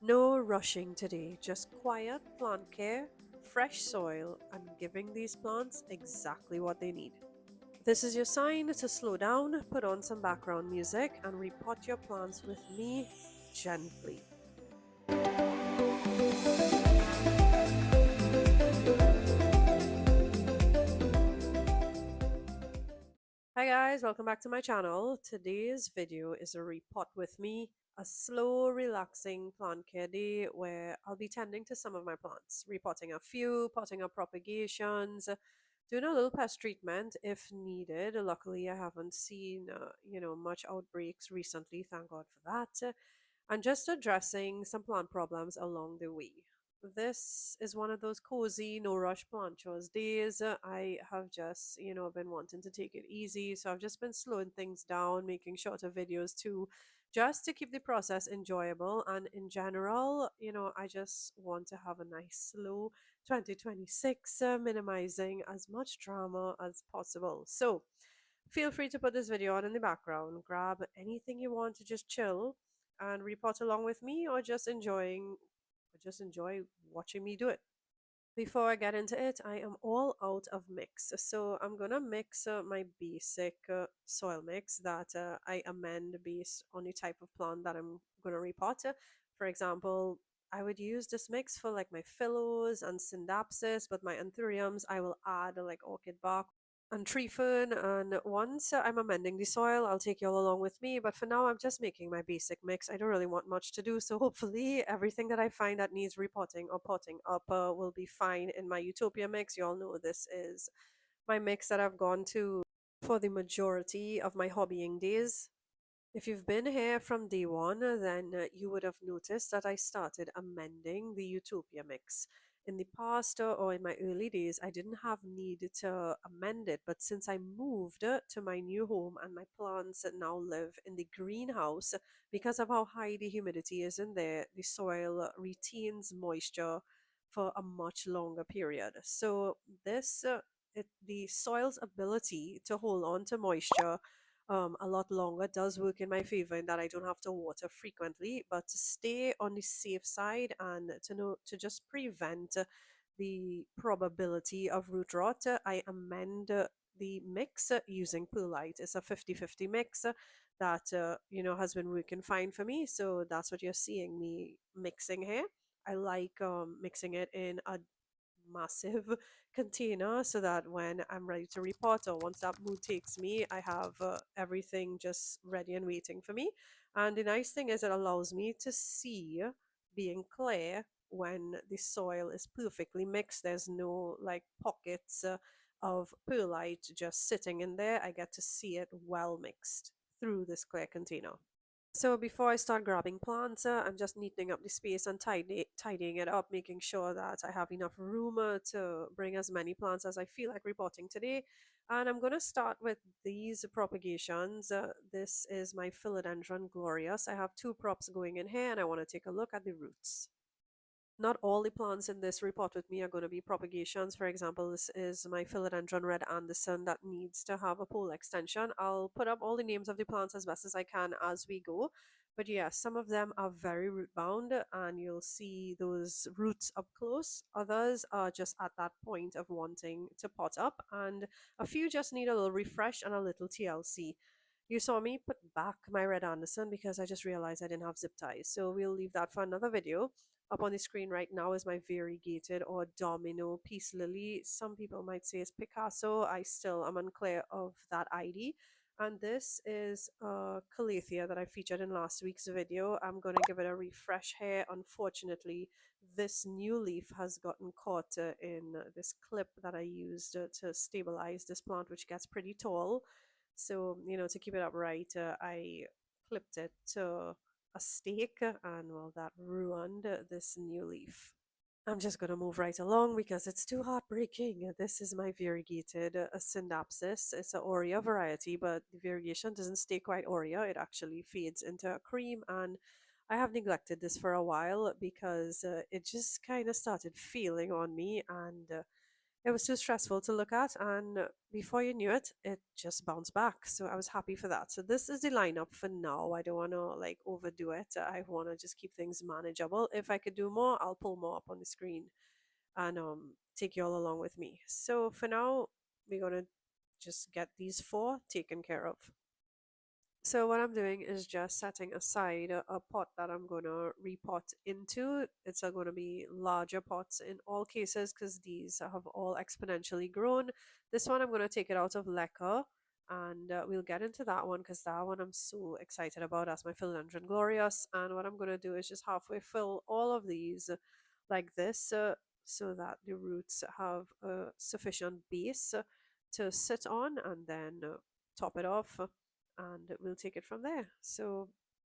No rushing today, just quiet plant care, fresh soil, and giving these plants exactly what they need. This is your sign to slow down, put on some background music, and repot your plants with me gently. Hi guys, welcome back to my channel. Today's video is a repot with me, a slow, relaxing plant care day where I'll be tending to some of my plants, repotting a few, potting up propagations, doing a little pest treatment if needed. Luckily, I haven't seen, much outbreaks recently, thank God for that, and just addressing some plant problems along the way. This is one of those cozy, no rush plant chores days. I have just, been wanting to take it easy. So I've just been slowing things down, making shorter videos too, just to keep the process enjoyable. And in general, I just want to have a nice, slow 2026, minimizing as much drama as possible. So feel free to put this video on in the background, grab anything you want to just chill and repot along with me, or just enjoy watching me do it. Before I get into it, I am all out of mix. So I'm gonna mix my basic soil mix that I amend based on the type of plant that I'm gonna repot. For example, I would use this mix for like my phyllos and syndapsis, but my anthuriums I will add like orchid bark and tree fern. And once I'm amending the soil, I'll take you all along with me. But for now, I'm just making my basic mix. I don't really want much to do. So hopefully, everything that I find that needs repotting or potting up will be fine in my Utopia mix. You all know this is my mix that I've gone to for the majority of my hobbying days. If you've been here from day one, then you would have noticed that I started amending the Utopia mix. In the past or in my early days, I didn't have need to amend it, but since I moved to my new home and my plants now live in the greenhouse, because of how high the humidity is in there, the soil retains moisture for a much longer period. So the soil's ability to hold on to moisture a lot longer does work in my favor in that I don't have to water frequently, but to stay on the safe side and to just prevent the probability of root rot, I amend the mix using perlite. It's a 50-50 mix that has been working fine for me. So that's what you're seeing me mixing here. I like mixing it in a massive container so that when I'm ready to repot or once that mood takes me, I have everything just ready and waiting for me. And the nice thing is, it allows me to see being clear when the soil is perfectly mixed. There's no like pockets of perlite just sitting in there. I get to see it well mixed through this clear container. So before I start grabbing plants, I'm just neatening up the space and tidying it up, making sure that I have enough room to bring as many plants as I feel like repotting today. And I'm going to start with these propagations. This is my Philodendron glorious. I have two props going in here and I want to take a look at the roots. Not all the plants in this repot with me are going to be propagations. For example, this is my Philodendron Red Anderson that needs to have a pole extension. I'll put up all the names of the plants as best as I can as we go. But yeah, some of them are very root bound and you'll see those roots up close. Others are just at that point of wanting to pot up, and a few just need a little refresh and a little TLC. You saw me put back my Red Anderson because I just realized I didn't have zip ties. So we'll leave that for another video. Up on the screen right now is my variegated or domino peace lily. Some people might say it's Picasso. I still am unclear of that ID. And this is Calathea that I featured in last week's video. I'm going to give it a refresh here. Unfortunately, this new leaf has gotten caught in this clip that I used to stabilize this plant, which gets pretty tall. So, to keep it upright, I clipped it to a stake, and well, that ruined this new leaf. I'm just going to move right along because it's too heartbreaking. This is my variegated synapsis. It's an Aurea variety, but the variegation doesn't stay quite Aurea. It actually fades into a cream, and I have neglected this for a while because it just kind of started feeling on me, and it was too stressful to look at, and before you knew it, it just bounced back. So I was happy for that. So this is the lineup for now. I don't want to like overdo it. I want to just keep things manageable. If I could do more, I'll pull more up on the screen and take you all along with me. So for now, we're gonna just get these four taken care of. So what I'm doing is just setting aside a pot that I'm gonna repot into. It's gonna be larger pots in all cases because these have all exponentially grown. This one I'm gonna take it out of lacquer, and we'll get into that one because that one I'm so excited about as my philodendron glorious. And what I'm gonna do is just halfway fill all of these like this, so that the roots have a sufficient base to sit on, and then top it off, and we'll take it from there. So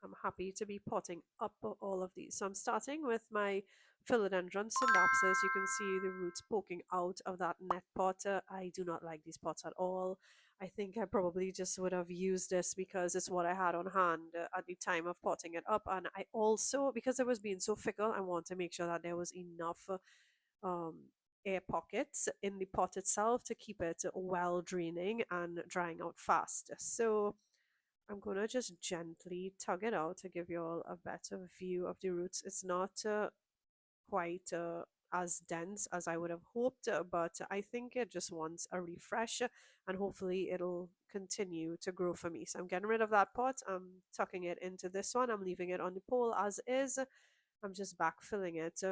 I'm happy to be potting up all of these. So I'm starting with my philodendron synapses. You can see the roots poking out of that net pot. I do not like these pots at all. I think I probably just would have used this because it's what I had on hand at the time of potting it up. And I also, because it was being so fickle, I want to make sure that there was enough um, air pockets in the pot itself to keep it well draining and drying out fast. So I'm gonna just gently tug it out to give you all a better view of the roots. It's not quite as dense as I would have hoped, but I think it just wants a refresh, and hopefully it'll continue to grow for me. So I'm getting rid of that pot. I'm tucking it into this one. I'm leaving it on the pole as is. I'm just backfilling it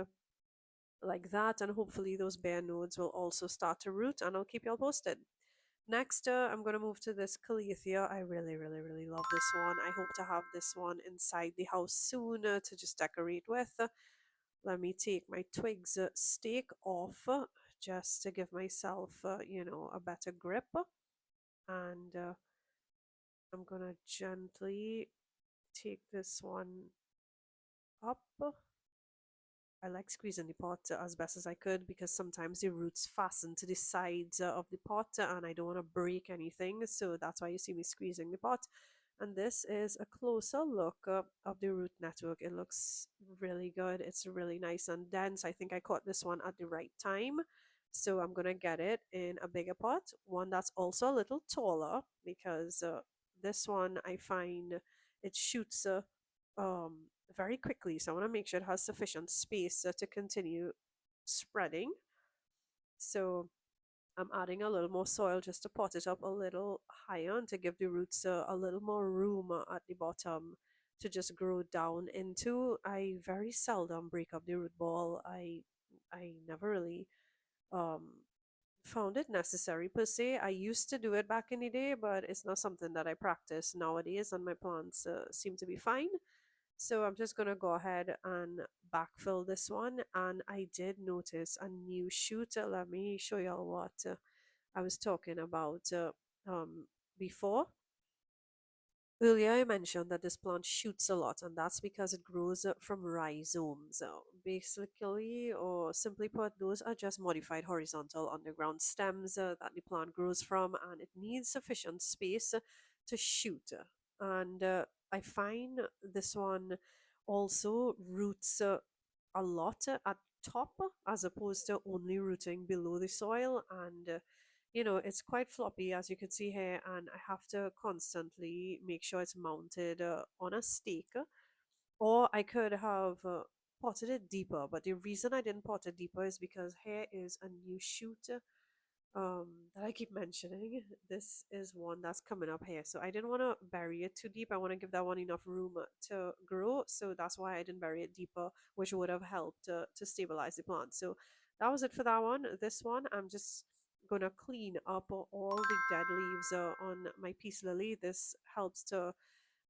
like that, and hopefully those bare nodes will also start to root, and I'll keep you all posted. Next, I'm going to move to this Calathea. I really, really, really love this one. I hope to have this one inside the house soon to just decorate with. Let me take my twigs stake off just to give myself, a better grip. And I'm going to gently take this one up. I like squeezing the pot as best as I could because sometimes the roots fasten to the sides of the pot and I don't want to break anything. So that's why you see me squeezing the pot. And this is a closer look of the root network. It looks really good. It's really nice and dense. I think I caught this one at the right time. So I'm going to get it in a bigger pot, one that's also a little taller because this one I find it shoots um, very quickly. So I want to make sure it has sufficient space to continue spreading. So I'm adding a little more soil just to pot it up a little higher and to give the roots a little more room at the bottom to just grow down into. I very seldom break up the root ball. I never really um, found it necessary per se. I used to do it back in the day, but it's not something that I practice nowadays, and my plants seem to be fine. So I'm just gonna go ahead and backfill this one. And I did notice a new shoot. Let me show y'all what I was talking about before. Earlier, I mentioned that this plant shoots a lot, and that's because it grows from rhizomes. Basically, or simply put, those are just modified horizontal underground stems that the plant grows from, and it needs sufficient space to shoot. And I find this one also roots a lot at top as opposed to only rooting below the soil. And it's quite floppy as you can see here, and I have to constantly make sure it's mounted on a stake. Or I could have potted it deeper, but the reason I didn't pot it deeper is because here is a new shoot that I keep mentioning. This is one that's coming up here, so I didn't want to bury it too deep. I want to give that one enough room to grow, so that's why I didn't bury it deeper, which would have helped to stabilize the plant. So that was it for that one. This one I'm just gonna clean up all the dead leaves on my peace lily. This helps to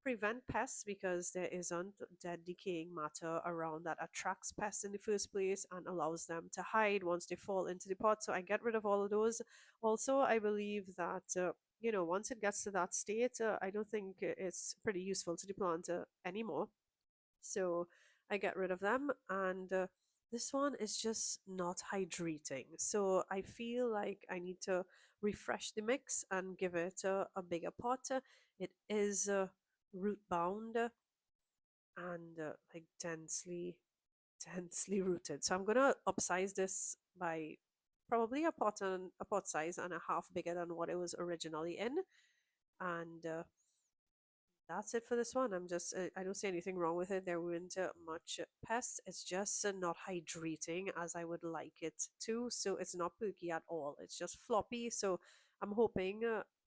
prevent pests because there isn't dead decaying matter around that attracts pests in the first place and allows them to hide once they fall into the pot. So I get rid of all of those. Also, I believe that once it gets to that state, I don't think it's pretty useful to the plant anymore. So I get rid of them, and this one is just not hydrating. So I feel like I need to refresh the mix and give it a bigger pot. It is root bound and like densely rooted. So I'm gonna upsize this by probably a pot size and a half bigger than what it was originally in. And that's it for this one. I don't see anything wrong with it. There weren't much pests. It's just not hydrating as I would like it to. So it's not pooky at all. It's just floppy. So I'm hoping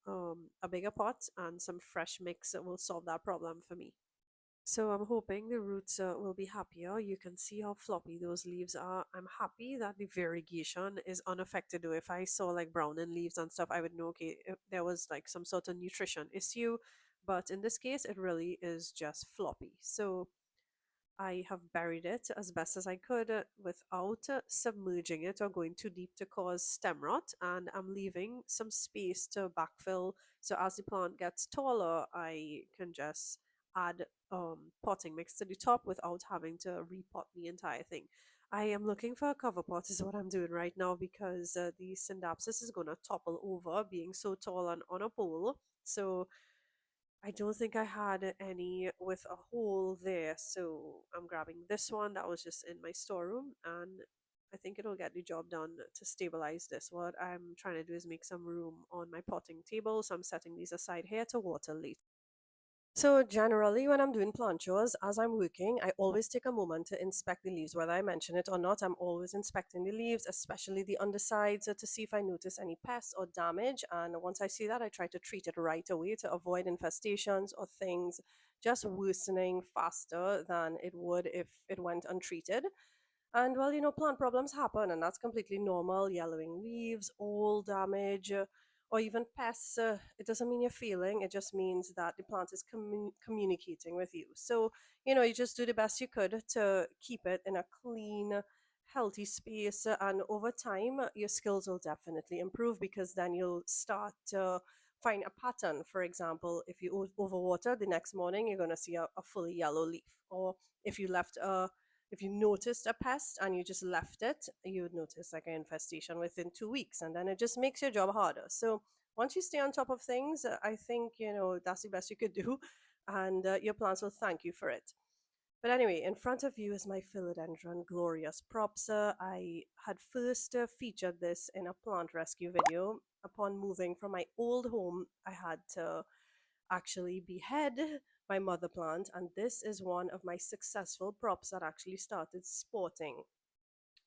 a bigger pot and some fresh mix will solve that problem for me. So I'm hoping the roots will be happier. You can see how floppy those leaves are. I'm happy that the variegation is unaffected. Though if I saw like browning leaves and stuff, I would know okay if there was like some sort of nutrition issue. But in this case, it really is just floppy. So I have buried it as best as I could without submerging it or going too deep to cause stem rot. And I'm leaving some space to backfill. So as the plant gets taller, I can just add potting mix to the top without having to repot the entire thing. I am looking for a cover pot, is what I'm doing right now because the syndapsis is going to topple over, being so tall and on a pole. So I don't think I had any with a hole there, so I'm grabbing this one that was just in my storeroom, and I think it'll get the job done to stabilize this. What I'm trying to do is make some room on my potting table, so I'm setting these aside here to water later. So generally, when I'm doing plant chores, as I'm working, I always take a moment to inspect the leaves. Whether I mention it or not, I'm always inspecting the leaves, especially the undersides, to see if I notice any pests or damage. And once I see that, I try to treat it right away to avoid infestations or things just worsening faster than it would if it went untreated. And well, plant problems happen, and that's completely normal. Yellowing leaves, old damage, or even pests. It doesn't mean you're failing, it just means that the plant is communicating with you. So, you just do the best you could to keep it in a clean, healthy space. And over time, your skills will definitely improve because then you'll start to find a pattern. For example, if you overwater the next morning, you're going to see a fully yellow leaf. Or if you left a if you noticed a pest and you just left it, you would notice like an infestation within 2 weeks, and then it just makes your job harder. So once you stay on top of things, I think that's the best you could do, and your plants will thank you for it. But anyway, in front of you is my philodendron glorious props. I had first featured this in a plant rescue video. Upon moving from my old home, I had to actually behead my mother plant, and this is one of my successful props that actually started sporting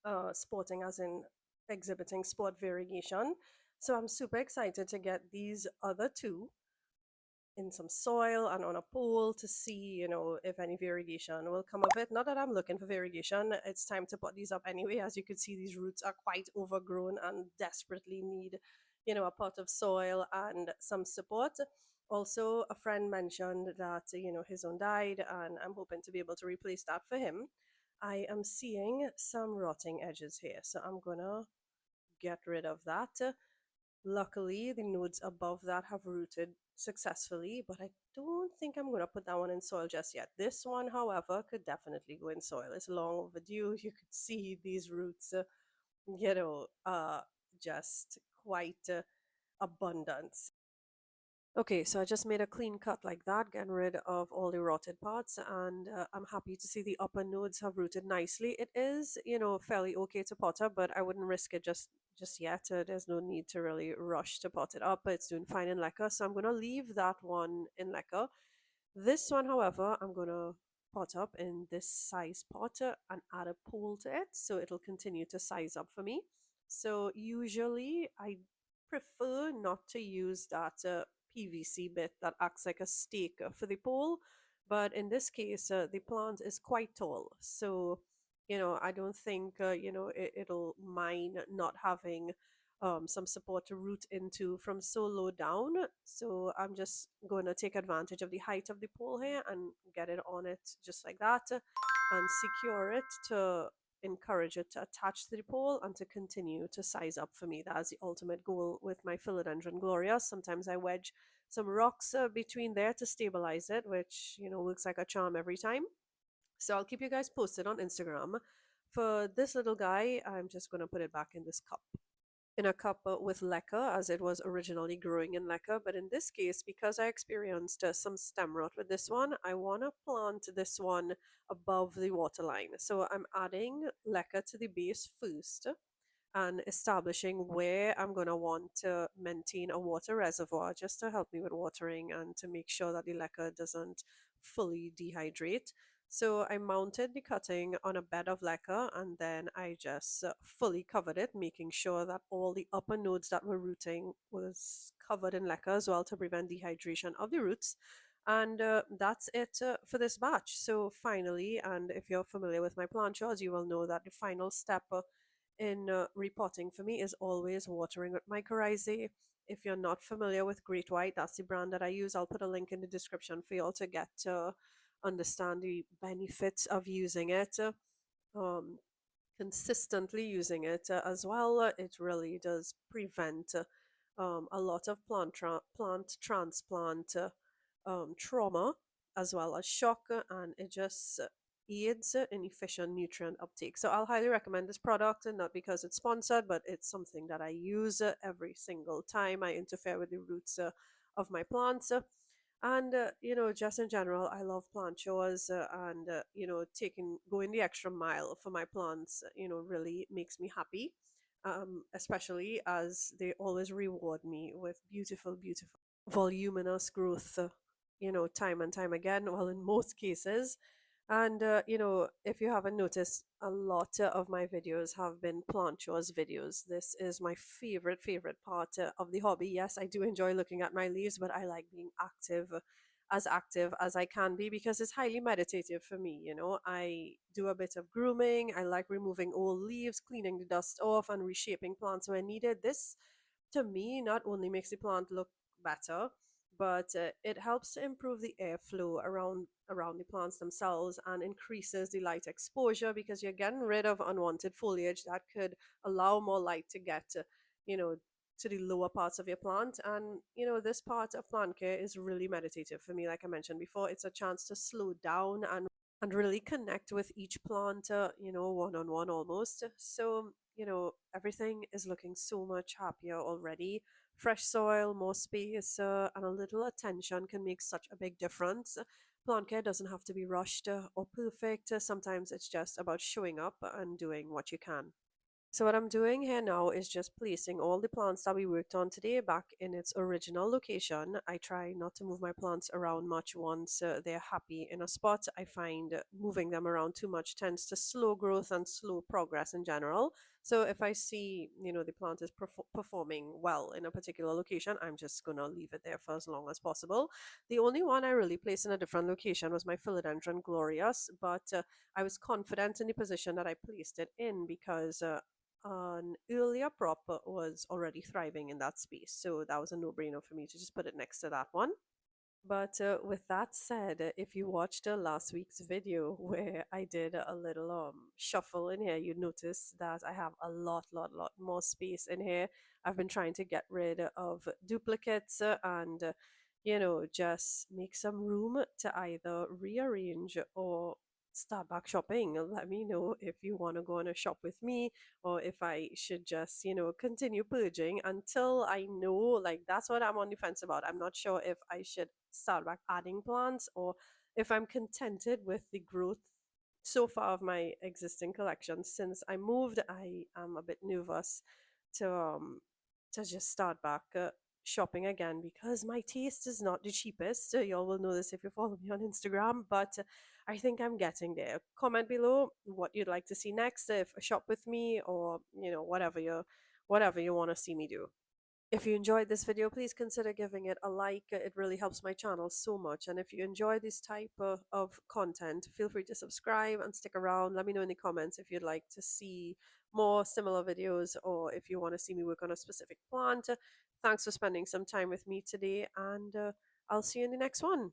as in exhibiting sport variegation. So I'm super excited to get these other two in some soil and on a pole to see, if any variegation will come of it. Not that I'm looking for variegation, it's time to put these up anyway. As you can see, these roots are quite overgrown and desperately need, a pot of soil and some support. Also, a friend mentioned that, his own died, and I'm hoping to be able to replace that for him. I am seeing some rotting edges here, so I'm gonna get rid of that. Luckily, the nodes above that have rooted successfully, but I don't think I'm going to put that one in soil just yet. This one, however, could definitely go in soil. It's long overdue. You could see these roots, you know, uh, just quite abundant. Okay, so I just made a clean cut like that, getting rid of all the rotted parts, and I'm happy to see the upper nodes have rooted nicely. It is, fairly okay to potter, but I wouldn't risk it just yet. There's no need to really rush to pot it up. It's doing fine in lecker, so I'm gonna leave that one in lecker. This one, however, I'm gonna pot up in this size pot and add a pole to it, so it'll continue to size up for me. So usually I prefer not to use that PVC bit that acts like a stake for the pole, but in this case, the plant is quite tall, so I don't think it'll mind not having some support to root into from so low down. So I'm just going to take advantage of the height of the pole here and get it on it just like that and secure it to encourage it to attach to the pole and to continue to size up for me. That's the ultimate goal with my philodendron gloria. Sometimes I wedge some rocks between there to stabilize it, which works like a charm every time. So I'll keep you guys posted on Instagram. For this little guy, I'm just going to put it back in a cup with leca as it was originally growing in leca. But in this case, because I experienced some stem rot with this one, I want to plant this one above the water line. So I'm adding leca to the base first, and establishing where I'm going to want to maintain a water reservoir just to help me with watering and to make sure that the leca doesn't fully dehydrate. So I mounted the cutting on a bed of lacquer and then I just fully covered it, making sure that all the upper nodes that were rooting was covered in lacquer as well to prevent dehydration of the roots. And that's it for this batch. So finally, and if you're familiar with my plant chores, you will know that the final step in repotting for me is always watering with mycorrhizae. If you're not familiar with Great White, that's the brand that I use. I'll put a link in the description for you all to get to understand the benefits of using it. Um, Consistently using it as well, it really does prevent a lot of plant transplant trauma as well as shock, and it just aids in efficient nutrient uptake. So I'll highly recommend this product, and not because it's sponsored, but it's something that I use every single time I interfere with the roots of my plants. And just in general, I love plant chores, and taking going the extra mile for my plants, really makes me happy. Especially as they always reward me with beautiful, beautiful, voluminous growth. Time and time again. Well, in most cases. And if you haven't noticed, a lot of my videos have been plant chores videos. This is my favorite part of the hobby. Yes, I do enjoy looking at my leaves, but I like being active as I can be because it's highly meditative for me. I do a bit of grooming. I like removing old leaves, cleaning the dust off, and reshaping plants where needed. This to me not only makes the plant look better, but it helps to improve the airflow around the plants themselves and increases the light exposure because you're getting rid of unwanted foliage that could allow more light to get you know to the lower parts of your plant. And this part of plant care is really meditative for me. Like I mentioned before, it's a chance to slow down and really connect with each plant, one on one almost. So, everything is looking so much happier already. Fresh soil, more space, and a little attention can make such a big difference. Plant care doesn't have to be rushed or perfect. Sometimes it's just about showing up and doing what you can. So what I'm doing here now is just placing all the plants that we worked on today back in its original location. I try not to move my plants around much once they're happy in a spot. I find moving them around too much tends to slow growth and slow progress in general. So if I see, the plant is performing well in a particular location, I'm just going to leave it there for as long as possible. The only one I really placed in a different location was my Philodendron Glorious, but I was confident in the position that I placed it in because an earlier prop was already thriving in that space. So that was a no brainer for me to just put it next to that one. But with that said, if you watched last week's video where I did a little shuffle in here, you'd notice that I have a lot more space in here. I've been trying to get rid of duplicates and, just make some room to either rearrange or start back shopping. Let me know if you want to go on a shop with me or if I should just, continue purging until I know, like, that's what I'm on the fence about. I'm not sure if I should start back adding plants or if I'm contented with the growth so far of my existing collection. Since I moved, I am a bit nervous to um to just start back shopping again because my taste is not the cheapest. Y'all will know this if you follow me on Instagram, but I think I'm getting there. Comment below what you'd like to see next, if a shop with me or whatever you want to see me do. If you enjoyed this video, please consider giving it a like. It really helps my channel so much. And if you enjoy this type of content, feel free to subscribe and stick around. Let me know in the comments if you'd like to see more similar videos or if you want to see me work on a specific plant. Thanks for spending some time with me today, and I'll see you in the next one.